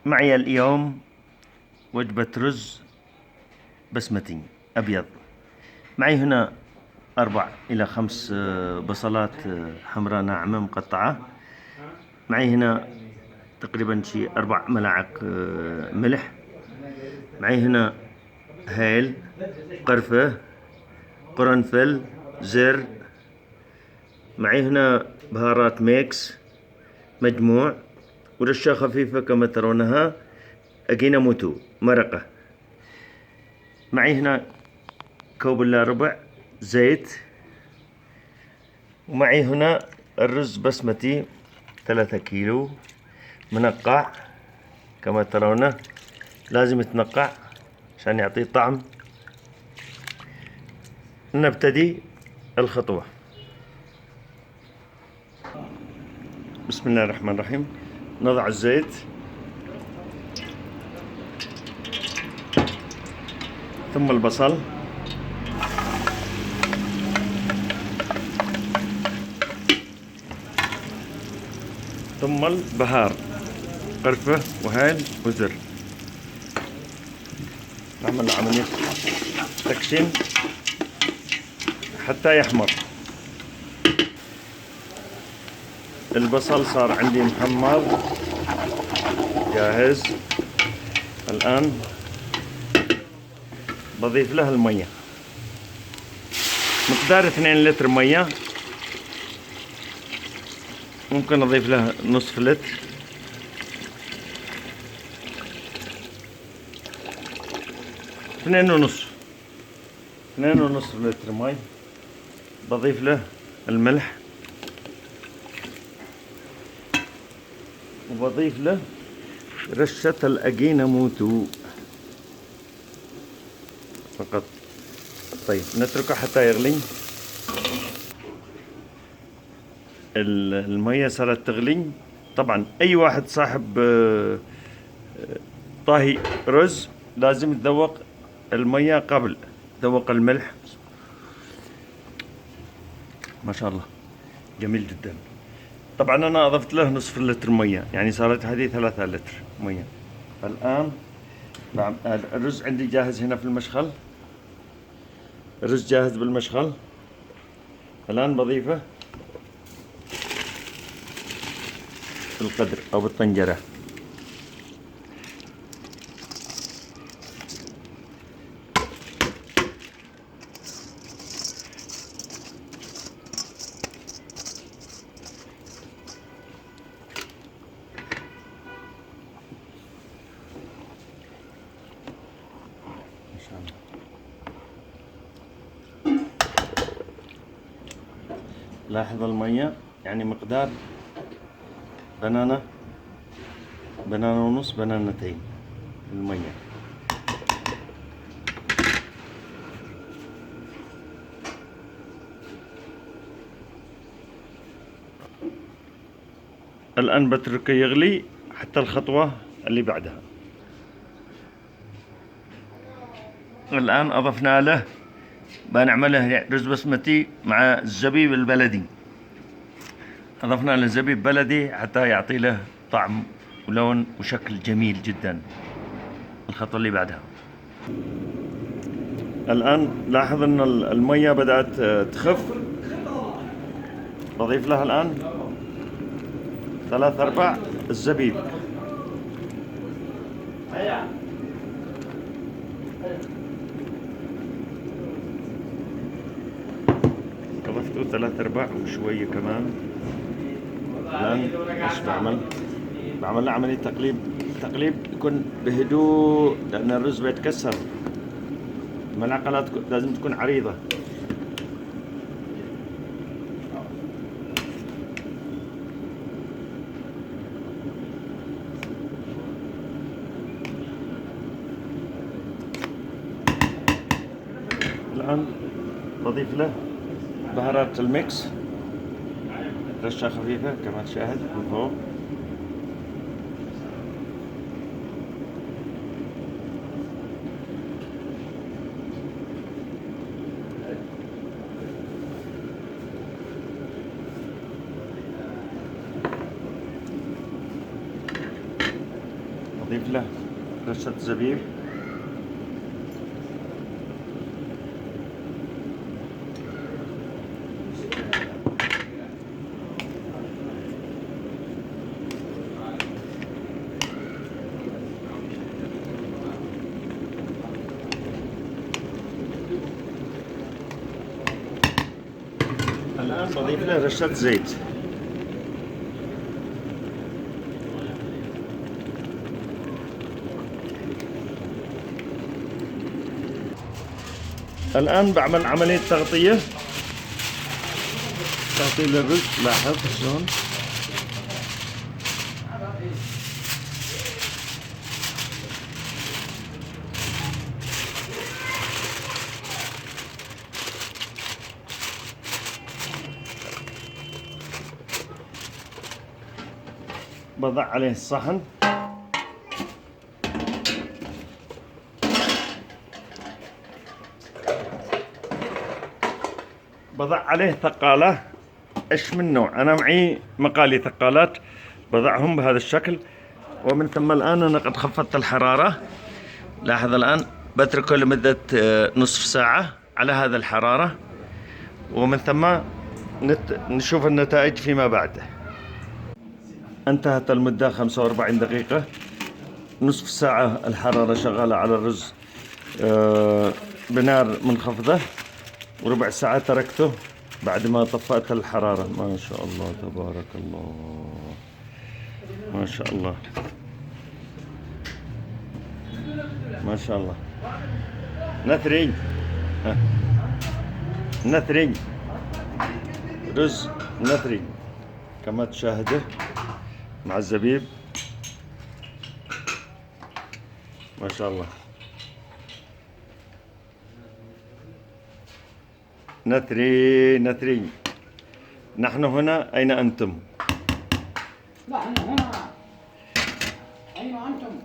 معي اليوم وجبة رز بسمتي أبيض. معي هنا 4 إلى 5 بصلات حمراء ناعمة مقطعة. معي هنا تقريبا شي 4 ملاعق ملح. معي هنا هيل، قرفة، قرنفل، زر. معي هنا بهارات ميكس مجموع، ورشة خفيفة كما ترونها أجيناموتو مرقة. معي هنا كوب إلا ربع زيت. ومعي هنا الرز بسمتي 3 كيلو منقع كما ترونه، لازم يتنقع عشان يعطيه طعم. نبتدي الخطوة. بسم الله الرحمن الرحيم. نضع الزيت، ثم البصل، ثم البهار، قرفة وهيل وزر. نعمل عملية تكشين حتى يحمر. البصل صار عندي محمر جاهز. الآن بضيف له المية، مقدار 2 لتر مية. ممكن أضيف له نصف لتر. اثنين ونصف لتر مي. بضيف له الملح، وبضيف له رشة الأجيناموتو فقط. طيب نتركه حتى يغلي. المية صارت تغلي. طبعا أي واحد صاحب طاهي رز لازم يتذوق المية قبل ذوق الملح. ما شاء الله جميل جدا. طبعا أنا أضفت له نصف لتر مية، يعني صارت هذه 3 لتر مية. الآن الرز عندي جاهز هنا في المشخل. الرز جاهز بالمشخل. الآن بضيفه بالقدر أو بالطنجرة. ما شاء الله. لاحظ المية، يعني مقدار بنانة ونص، بنانتين المية. الآن بتركه يغلي حتى الخطوة اللي بعدها. الآن أضفنا له، بنعمله رز بسمتي مع الزبيب البلدي. أضفنا له زبيب بلدي حتى يعطي له طعم ولون وشكل جميل جدا. الخطوة اللي بعدها. الآن لاحظ أن المية بدأت تخف. بضيف لها الآن 3/4 الزبيب. أضفته 3/4 وشوية كمان. الآن إيش بعمل له عملية تقليب يكون بهدوء، لأن الرز بيتكسر. الملعقة لازم تكون عريضة. الآن بضيف له بهارات الميكس، رشة خفيفة كما تشاهد من فوق. ضيف له رشة زبيب. الآن بضيف له رشة زيت. الآن بعمل عملية تغطية للرز. لاحظ شلون بضع عليه الصحن. بضع عليه ثقالة. ايش من نوع؟ انا معي مقالي ثقالات بضعهم بهذا الشكل. ومن ثم الان انا قد خفضت الحرارة. لاحظ الان بتركه لمدة نصف ساعة على هذا الحرارة، ومن ثم نشوف النتائج فيما بعد. انتهت المدة 45 دقيقة. نصف ساعة الحرارة شغالة على الرز بنار منخفضة، وربع ساعة تركته بعد ما طفأت الحرارة. ما شاء الله تبارك الله، ما شاء الله ما شاء الله. نثري نثري رز نثري كما تشاهده مع الزبيب. ما شاء الله. نثري نحن هنا، أين أنتم؟ لا أنا هنا. أين أنتم؟